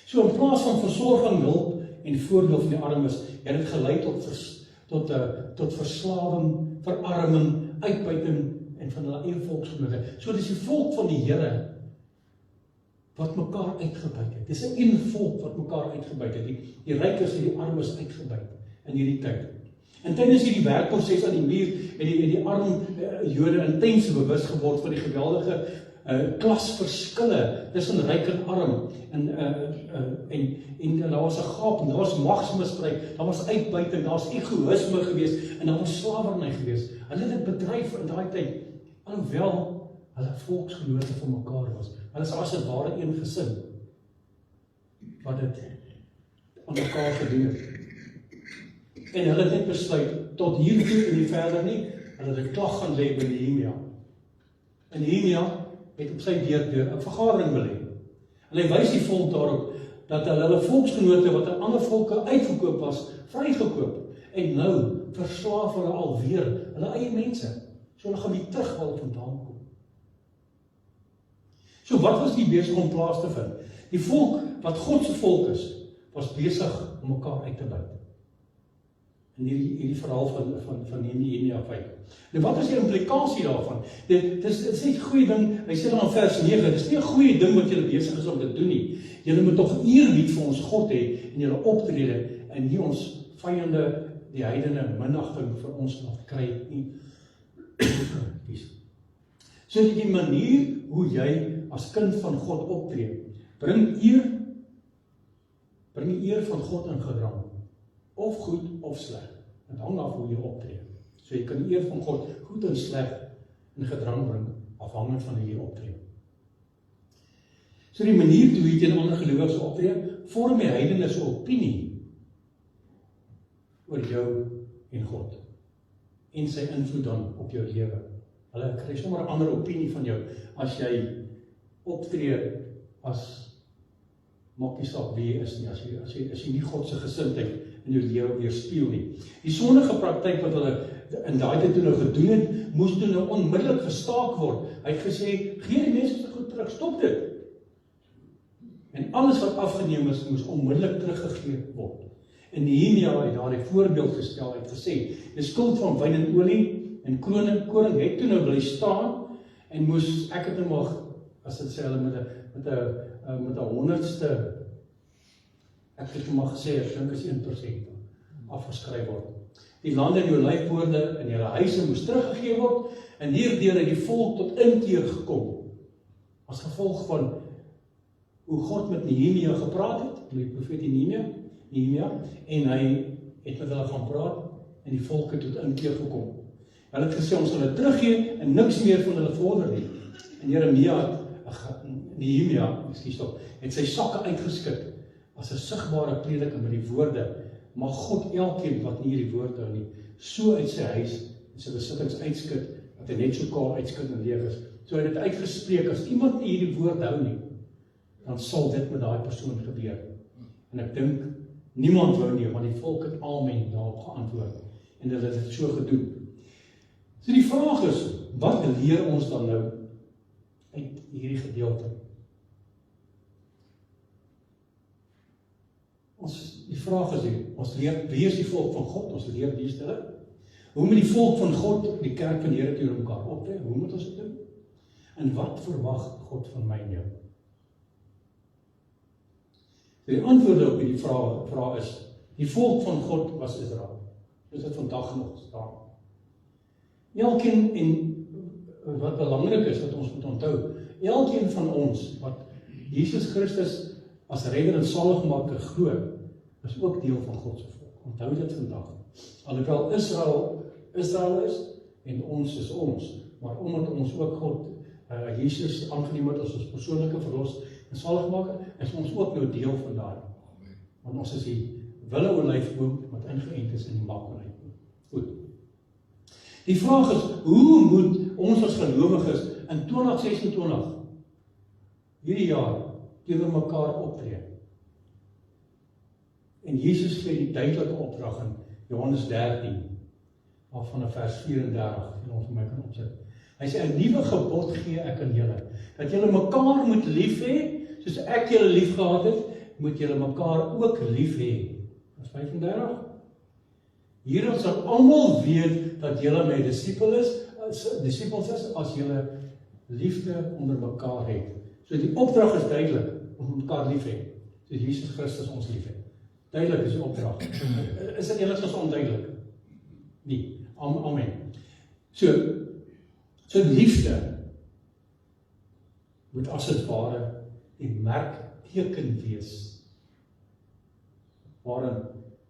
So in plaas van versorging, hulp en voordeel van die armes, het dit gelei tot verslawing, verarming, uitbuiting en van hulle eie volksgenote. So dis die volk van die Here wat mekaar uitgebuit het. Dis 'n een volk wat mekaar uitgebuit het. Die rykes en die armes uitgebuit in hierdie tyd. En tydens hierdie werkproses aan die muur het die arm Jode intens bewus geword van die geweldige klasverskille tussen ryk en arm. En daar was 'n gap, daar was magsmisbruik, daar was uitbuiting, daar was egoïsme geweest en daar was slawerny geweest. Hulle het dit bedryf in daai tyd, alhoewel hulle volksgenote van mekaar was. Hulle is as 'n ware een gesin wat dit aan mekaar gedoen het. En hulle het net besluit tot hier toe en nie verder nie. Hulle het 'n klag gaan lê by Nehemia. En Nehemia het op sy beurt weer 'n vergadering belê. En hy wys die volk daarop dat hulle volksgenote wat aan ander volke uitgekoop was, vrygekoop. En nou verslaaf hulle alweer hulle eie mense. So hulle gaan weer terug waar hulle vandaan kom. So wat was die besig om plaas te vind? Die volk wat God se volk is, was besig om mekaar uit te buit. In hierdie verhaal van Nehemia 5. Nou wat is die implikasie daarvan? Dit is nie 'n goeie ding, hy sê dan in vers 9, dis nie 'n goeie ding wat julle besig is om te doen nie. Julle moet tog eerbied vir ons God hê in julle optrede en nie ons vyande, die heidene, minagting vir ons laat kry nie. So die manier hoe jy as kind van God optree, bring die eer van God in gedrang, of goed of sleg. Dit hang af hoe jy optree. So jy kan die eer van God goed en sleg in gedrang bring, afhangend van hoe jy optree. So die manier hoe jy teen ander gelowiges optree, vorm die heidene se opinie oor jou en God, en sy invloed dan op jou lewe. Hulle kry sommer 'n ander opinie van jou, as jy optree as, maak nie saak wie jy is nie, as jy nie God se gesindheid in jou lewe weerspieël nie. Die sondige praktyk wat hulle in daai tyd toe nou gedoen het, moes toe nou onmiddellik gestaak word. Hy het gesê, gee die mense se goed terug, stop dit. En alles wat afgeneem is, moes onmiddellik teruggegee word. En Nehemia het daar 'n voorbeeld gestel, het gesê, die skuld van wyn en olie en koring het toe nou bly staan, en moes, ek het nou maar, as dit sê hulle met 'n 100ste, ek het nou maar gesê, ek dink is 1% afgeskryf word. Die lande en die olyfboorde en julle huise moes teruggegee word, en hierdeur het die volk tot inkeer gekom, as gevolg van hoe God met Nehemia gepraat het, met die profeet Nehemia, en hy het met hulle gaan praat, en die volk het tot inkeer gekom. Hulle het gesê, ons sal hulle teruggee, en niks meer van hulle vorder nie. En Nehemia, het sy sakke uitgeskit, as 'n sigbare prediker met die woorde, mag God elkeen wat nie hierdie woord hou nie, so uit sy huis en sy besittings uitskit, dat hy net so kaal uitskit en leeg is. So hy het dit uitgespreek, as iemand nie hierdie woord hou nie, dan sal dit met daai persoon gebeur. En ek dink, niemand wou nie, want die volk het amen daarop geantwoord, en hulle het dit so gedoen. So die vraag is, wat leer ons dan nou uit hierdie gedeelte? Die vraag is hier, ons leer, wie is die volk van God? Ons leer wie is hulle? Hoe moet die volk van God, die kerk van die Here teenoor mekaar optree? Hoe moet ons dit doen? En wat verwag God van my en jou? Die antwoorde op die vraag is, die volk van God was Israel. Dis dit vandag nog staan. Elkeen, en wat belangrik is, wat ons moet onthou, elkeen van ons, wat Jesus Christus as redder en saligmaker glo, is ook deel van God se volk. Onthou dit vandag. Alhoewel Israel is, en ons is ons, maar omdat ons ook God, Jesus aangeneem het as ons persoonlike verlos en saligmaker, is ons ook nou deel van daai. Want ons is die wille olyfboom wat ingeënt is in die makolyfboom. Goed. Die vraag is, hoe moet ons as gelowiges in 2026, hierdie jaar, teenoor mekaar optree? En Jesus gee die duidelike opdrag in Johannes 13, vanaf vers 34, en ons my kan opsit. Hy sê, 'n nuwe gebod gee ek aan julle, dat julle mekaar moet lief hê, soos ek julle lief gehad het, moet julle mekaar ook lief hê. Vers 35. Hierin sal almal weet dat julle my disippels is, as julle liefde onder mekaar het. So die opdrag is duidelik, om mekaar lief hê, soos Jesus Christus ons lief het. Duidelik is die opdrag. Is dit enigstens onduidelik? Nee. Amen. So liefde moet as het ware die merkteken wees, waarin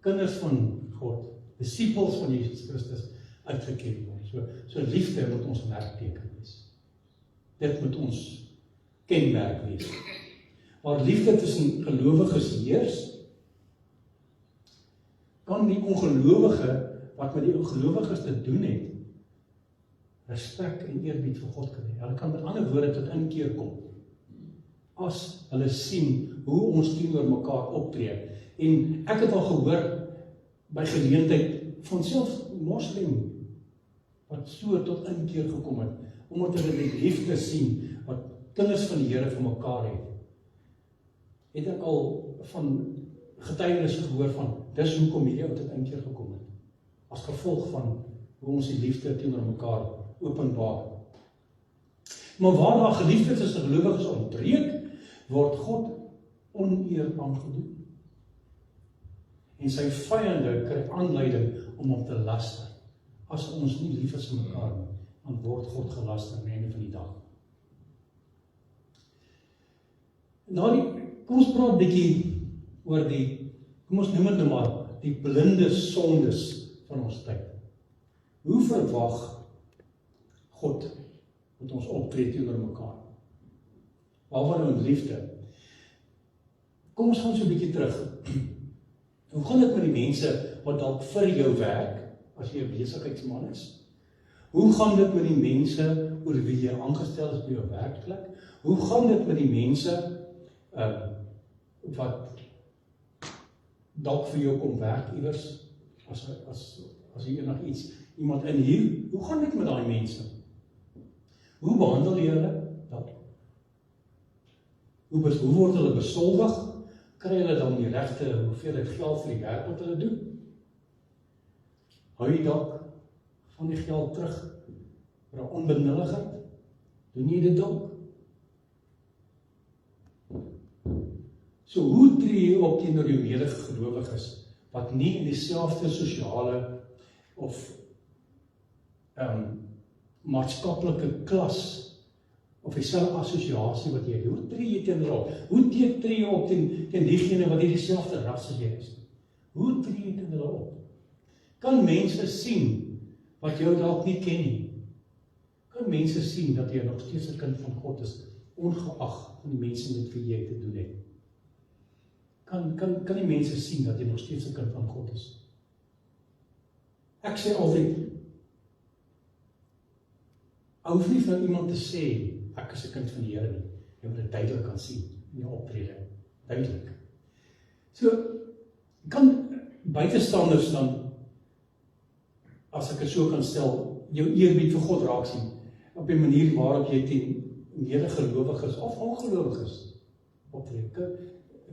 kinders van God, disippels van Jesus Christus, uitgeken word. So liefde moet ons merkteken wees. Dit moet ons kenmerk wees. Waar liefde tussen gelowiges heers, kan die ongelowige, wat met die ongelowiges te doen het, respek en eerbied vir God kan hê. Hulle kan met ander woorde tot inkeer kom, as hulle sien hoe ons teenoor mekaar optree. En ek het al gehoor, by geleentheid, van selfs moslim, wat so tot inkeer gekom het, omdat hulle die liefde sien, wat kinders van die Here vir mekaar het. Het ek al van getuienisse gehoor van, dis hoekom hierdie ou tot inkeer gekom het, as gevolg van hoe ons die liefde teenoor mekaar openbaar. Maar waar daar geliefde tussen gelowiges ontbreek, word God oneer aangedoen. En sy vyande kry aanleiding om hom te laster, as ons nie lief is vir mekaar nie. dan word God gelas aan die einde van die dag. Kom ons praat 'n bietjie oor kom ons noem dit nou maar, die blinde sondes van ons tyd. Hoe verwag God moet ons optree teenoor mekaar? Waarvan nou in liefde? Kom ons gaan so 'n bietjie terug. Hoe gaan dit met die mense wat dalk vir jou werk, as jy 'n besigheidsman is? Hoe gaan dit met die mense oor wie jy aangestel is by jou werkplek? Hoe gaan dit met die mense wat dalk vir jou kom werk iewers, as jy enigiets, iemand inhuur? Hoe gaan dit met daai mense? Hoe behandel jy hulle? Hoe word hulle besoldig? Kry hulle dan die regte hoeveelheid geld vir die werk wat hulle doen? Hou jy dalk van die geld terug vir 'n onbenulligheid? Doen jy dit dalk? So hoe tree jy op teenoor jou medegelowiges wat nie in dieselfde sosiale of maatskaplike klas of dieselfde assosiasie wat jy het? Hoe tree jy teenoor op? Hoe tree jy op teen diegene wat nie dieselfde ras as jy is? Hoe tree jy teenoor hulle op? Kan mense sien wat jou dalk nie ken nie? Kan mense sien dat jy nog steeds 'n kind van God is, ongeag van die mense met wie jy te doen het? Kan die mense sien dat jy nog steeds 'n kind van God is? Ek sê altyd, hoef nie van iemand te sê, ek is 'n kind van die Here nie. Jy moet dit duidelik kan sien in jou optrede. Duidelik. So, kan buitestanders dan, as ek dit so kan stel, jou eerbied vir God raak sien, op die manier waarop jy teen medegelowiges of ongelowiges optree?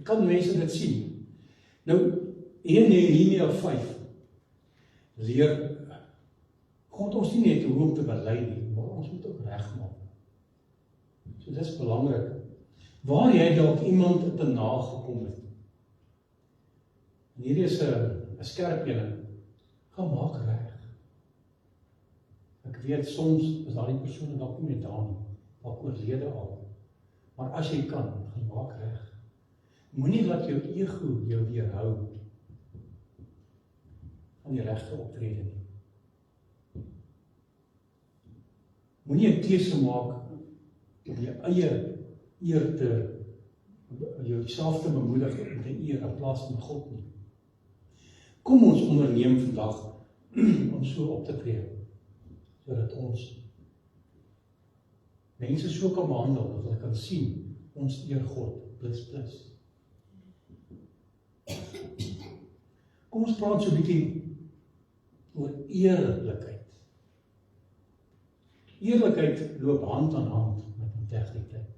Kan mense dit sien? Nou, hier in Nehemia 5 leer God ons nie net hoe om te bely nie, maar ons moet ook regmaak. So dis belangrik. Waar jy dalk iemand te nagekom het. En hierdie is 'n skerp een. Gaan maak reg. Ek weet soms is daardie persoon dalk nie meer daar nie, dalk oorlede al. Maar as jy kan, gaan maak reg. Moenie laat jou ego jou weerhou van die regte optrede nie. Moenie 'n keuse maak om jou eie eer te, jouself te bemoedig en te eer in plaas van God nie. Kom ons onderneem vandag om so op te tree, sodat ons mense so kan behandel, dat hulle kan sien, ons eer God, plus. Kom ons praat so 'n bietjie oor eerlikheid. Eerlikheid loop hand aan hand met integriteit.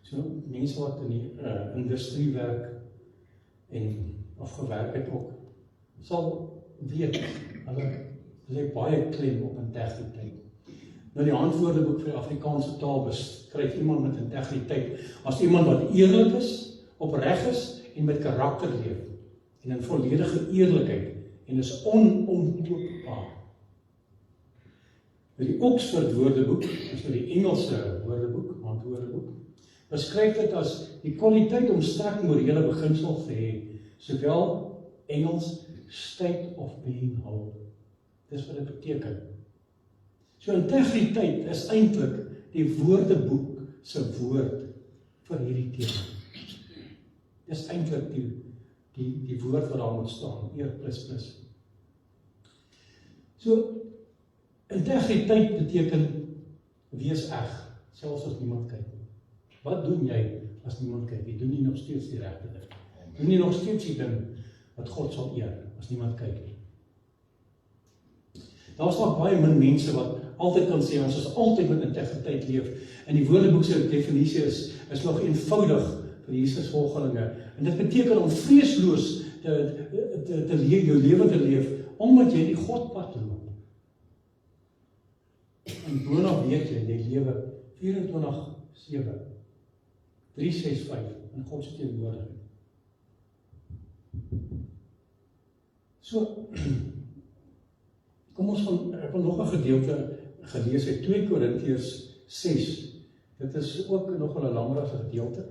So mense wat in die industrie werk of gewerk het ook, sal weet, hulle lê baie klem op integriteit. Nou die Handwoordeboek vir die Afrikaanse taal beskryf iemand met integriteit as iemand wat eerlik is, opreg is en met karakter leef en in volledige eerlikheid en is onomkoopbaar. Die Oxford Woordeboek, dis die Engelse woordeboek, Handwoordeboek, beskryf dit as die kwaliteit om sterk morele beginsels te hê, sowel Engels state of being whole. Dis wat dit beteken. So integriteit is eintlik die Woordeboek se woord vir hierdie tema. Dis eintlik die woord wat daar moet staan, eer plus. So integriteit beteken wees eg, selfs as niemand kyk. Wat doen jy as niemand kyk? Jy doen nie nog steeds die regte ding. Doen nie nog steeds die ding wat God sal eer as niemand kyk nie. Daar is nog baie min mense wat altyd kan sê ons is altyd met integriteit leef. En die Woordeboek se definisie is nog eenvoudig vir Jesus volgelinge. En dit beteken om vreesloos te leef, jou lewe te leef, omdat jy die Godpad loop. En boonop weet jy lewe 24/7, 365 in God se teenwoordigheid. So, kom ons ek wil nog 'n gedeelte gelees het, 2 Korintiërs 6. Dit is ook nogal 'n langerige gedeelte.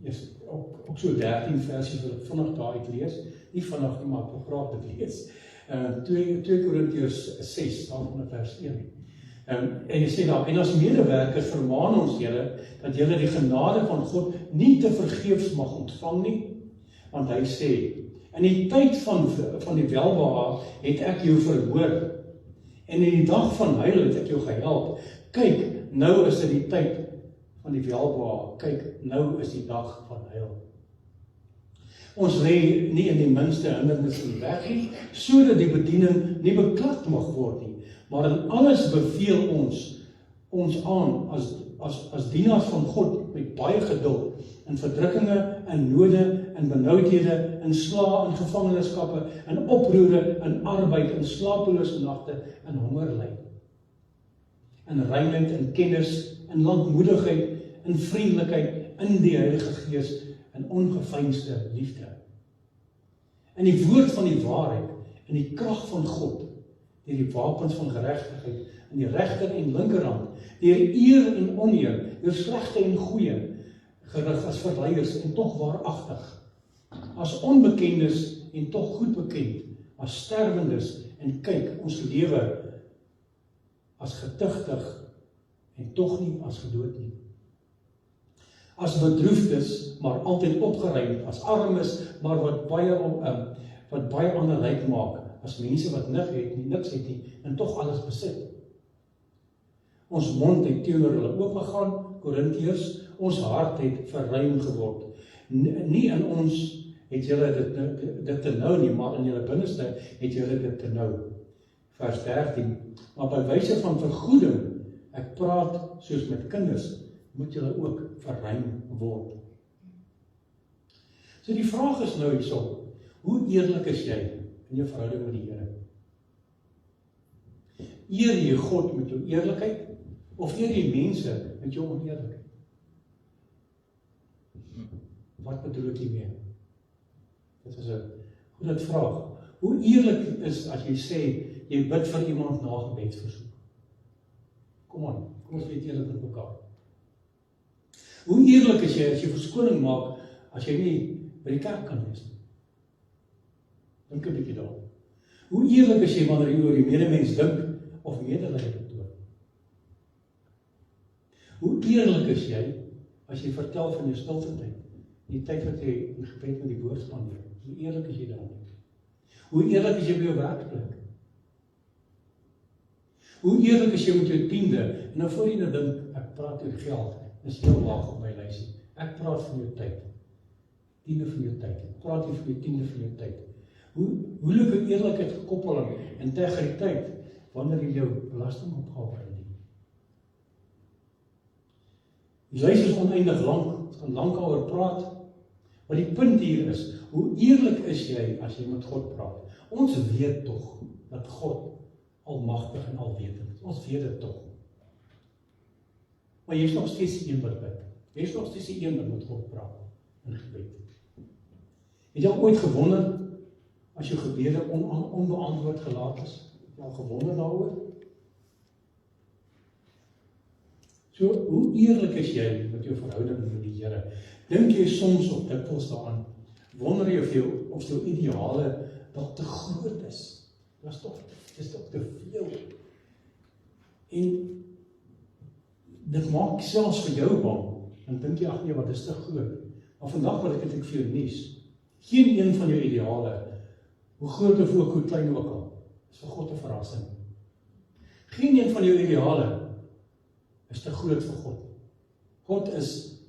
Is ook so 13 versies wil ek vinnig daar uit lees. Nie vinnig nie, maar ek wil graag dit lees. 2 Korintiërs 6, van vers 1. En jy sê daar, en as medewerkers vermaan ons julle, dat julle die genade van God nie te vergeefs mag ontvang nie, want hy sê, in die tyd van die welbehaag het ek jou verhoor, en in die dag van huil het ek jou gehelp. Kyk, nou is dit die tyd van die welbehaag, kyk, nou is die dag van huil. Ons lê nie in die minste hindernis in die weg nie, sodat die bediening nie beklad mag word nie, maar in alles beveel ons aan as dienaars van God met baie geduld, in verdrukkinge, in node, in benoudhede, in slae, in gevangenskappe, in oproere, in arbeid, in slapelose nagte, in hongerlyd, in reinheid, in kennis, in lankmoedigheid, in vriendelikheid, in die Heilige Gees, in ongeveinsde liefde. In die woord van die waarheid, in die krag van God, deur die wapens van geregtigheid, in die regter en linkerhand, deur eer en oneer, deur slegte en goeie, gerig as verleiers en tog waaragtig, as onbekendes en tog goed bekend, as sterwendes en kyk, ons lewe as getuchtig en tog nie as gedood nie. As bedroefdes, maar altyd opgeruimd, as armes, maar wat baie ander ryk maak, as mense wat niks het nie, en tog alles besit. Ons mond het teenoor hulle oopgegaan, Korintiërs, ons hart het verruim geword. Nie in ons het julle dit te nou nie, maar in julle binneste het julle dit te nou. Vers 13, maar by wyse van vergoeding, ek praat soos met kinders, moet julle ook verruim word. So die vraag is nou hierso, hoe eerlik is jy in jou verhouding met die Here? Eer jy God met jou eerlikheid, of eer jy mense met jou oneerlikheid? Wat bedoel ek hiermee? Dit is 'n goeie vraag. Hoe eerlik is as jy sê, jy bid vir iemand na gebedsversoek? Kom ons weet eerlik met mekaar. Hoe eerlik is jy as jy verskoning maak, as jy nie by die kerk kan wees nie? Dink 'n bietjie daaroor. Hoe eerlik is jy wanneer jy oor die medemens dink, of medelee betoon? Hoe eerlik is jy, as jy vertel van jou stilte tyd, die tyd wat jy in gebed met die woord spandeer? Hoe eerlik is jy daarmee? Hoe eerlik is jy by jou werkplek? Hoe eerlik is jy met jou tiende? En nou voor jy nou dink, ek praat oor geld, is heel laag op my lysie. Ek praat van jou tyd. Tiende van jou tyd. Ek praat nie van jou tiende van jou tyd. Hoe lyk eerlikheid gekoppel aan integriteit, wanneer jy jou belastingopgawe indien? Die lys is oneindig lank, ons gaan lank daaroor praat, maar die punt hier is, hoe eerlik is jy as jy met God praat? Ons weet tog dat God almagtig en alwetend is. Ons weet dit tog. Maar jy is nog steeds die een wat bid. Jy is nog steeds die een wat met God praat in gebed. Het jy al ooit gewonder, as jou gebede onbeantwoord gelaat is? Het jy al gewonder daaroor? So, hoe eerlik is jy met jou verhouding met die Here? Dink jy soms of dikwels daaraan, wonder jy of jou ideale dalk te groot is? Dit is toch te veel. En dit maak selfs vir jou bang. Dan dink jy, ag nee, wat is te groot. Maar vandag wil ek dit vir jou nuus. Geen een van jou ideale, hoe groot of hoe klein ook al, is vir God 'n verrassing. Geen een van jou ideale is te groot vir God. God is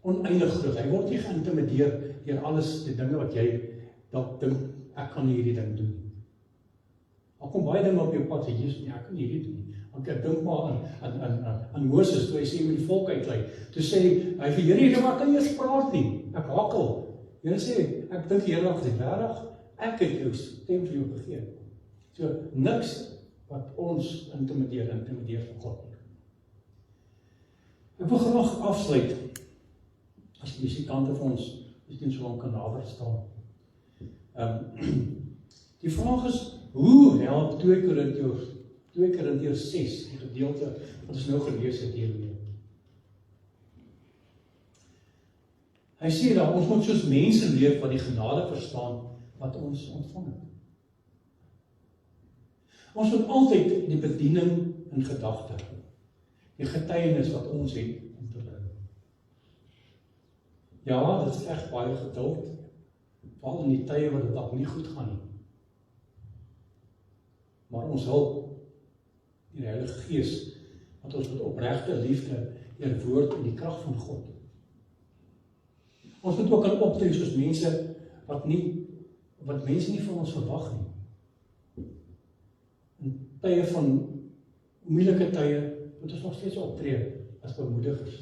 oneindig groot. Hy word nie geïntimideer deur alles die dinge wat jy dalk dink, ek kan nie hierdie ding doen. Al kom baie dinge op jou pad, sê Jesus, nee, ek kan hierdie doen nie. Want ek dink maar aan Moses, toe hy sê met die volk uitlei. Toe sê hy vir Here, maar kan jy eers praat nie? Ek hakkel. Here sê, ek dink die Here is regtig, ek het jou stem vir jou gegee. So niks wat ons intimideer vir God nie. Ek wil graag afsluit, as die musikante vir ons miskien so lang kan nader staan. Die vraag is, hoe help 2 Korintiërs 6, die gedeelte wat ons nou gelees het hiermee? Hy sê dat ons moet soos mense leef wat die genade verstaan wat ons ontvang het. Ons moet altyd die bediening in gedagte hou, die getuienis wat ons het om te bring. Ja, dit verg baie geduld, veral in die tye wat dit dalk nie goed gaan nie. Maar ons hulp, die Heilige Gees, wat ons met opregte liefde deur woord en die krag van God. Ons moet ook kan optree soos mense wat mense nie van ons verwag nie. In tye van moeilike tye moet ons nog steeds optree as bemoedigers.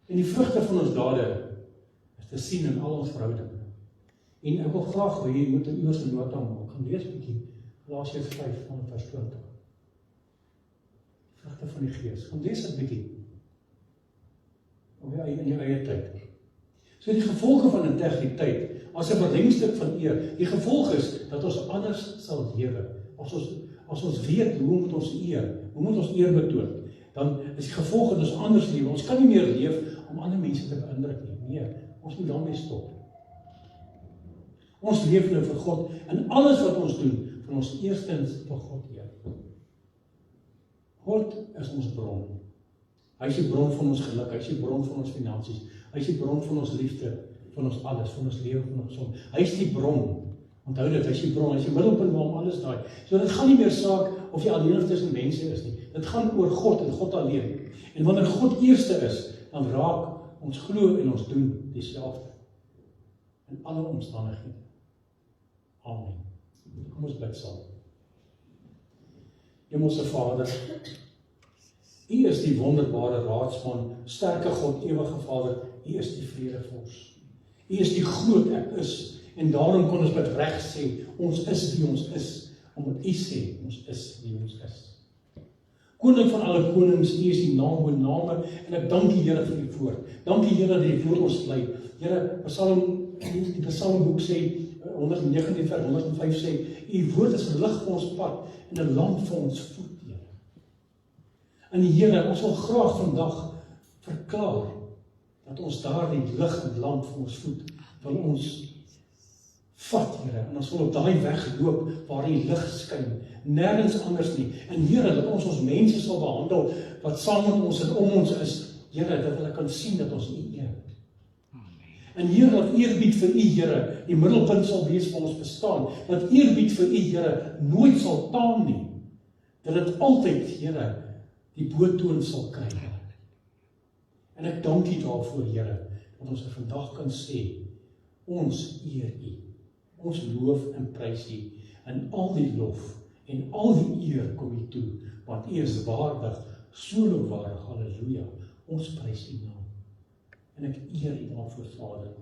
En die vrugte van ons dade is te sien in al ons verhoudinge. En ek wil graag hê jy moet 'n eerste nota maak. Gaan lees 'n bietjie Galasiërs 5 van vers 20. Vrugte van die Gees. Gaan lees 'n bietjie. In jou eie tyd. So die gevolge van integriteit, as 'n beringstuk van eer, die gevolg is dat ons anders sal lewe. As ons weet hoe moet ons eer betoon, dan is die gevolg dat ons anders lewe. Ons kan nie meer leef om ander mense te beïndruk nie. Nee, ons moet daarmee stop. Ons leef nou vir God, en alles wat ons doen, van ons eerstens vir God eer. God is ons bron. Hy is die bron van ons geluk, hy is die bron van ons finansies, hy is die bron van ons liefde, van ons alles, van ons lewe, van ons son. Hy is die bron. Onthou dit, hy is die bron, hy is die middelpunt waarom alles draai. So dit gaan nie meer saak of jy alleen tussen mense is nie. Dit gaan oor God en God alleen. En wanneer God eerste is, dan raak ons glo en ons doen dieselfde. In alle omstandighede. Amen. Kom ons bid saam. Hemelse Vader, U is die wonderbare raadsman, sterke God, ewige Vader, U is die vredevors. U is die groot ek is, en daarom kon ons met reg sê, ons is wie ons is, omdat U sê, ons is wie ons is. Koning van alle konings, U is die naam bo name, en ek dank U Here vir U woord. Dank U Here dat U woord ons lei. Here, die Psalmboek sê, 119 vers 105 sê, U woord is 'n lig vir ons pad, en 'n lamp vir ons voet. En die Here, ons wil graag vandag verklaar dat ons daardie lig en lamp vir ons voet wil ons vat, Here, en ons wil op daai weg loop waar die lig skyn, nêrens anders nie. En Here, dat ons mense sal behandel wat saam met ons en om ons is, Here, dat hulle kan sien dat ons U eer. En Here, dat eerbied vir U, Here, die middelpunt sal wees van ons bestaan, dat eerbied vir U, Here, nooit sal taam nie, dat dit altyd, Here, die boetoon sal kry. En ek dank U daarvoor, Here, dat ons vandag kan sê, ons eer U, ons loof en prys U, en al die lof en al die eer kom U toe, want U is waardig, so lofwaardig, halleluja, ons prys U naam. En ek eer U daarvoor, Vader,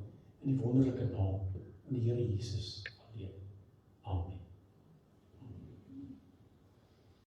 in die wonderlike naam van die Here Jesus.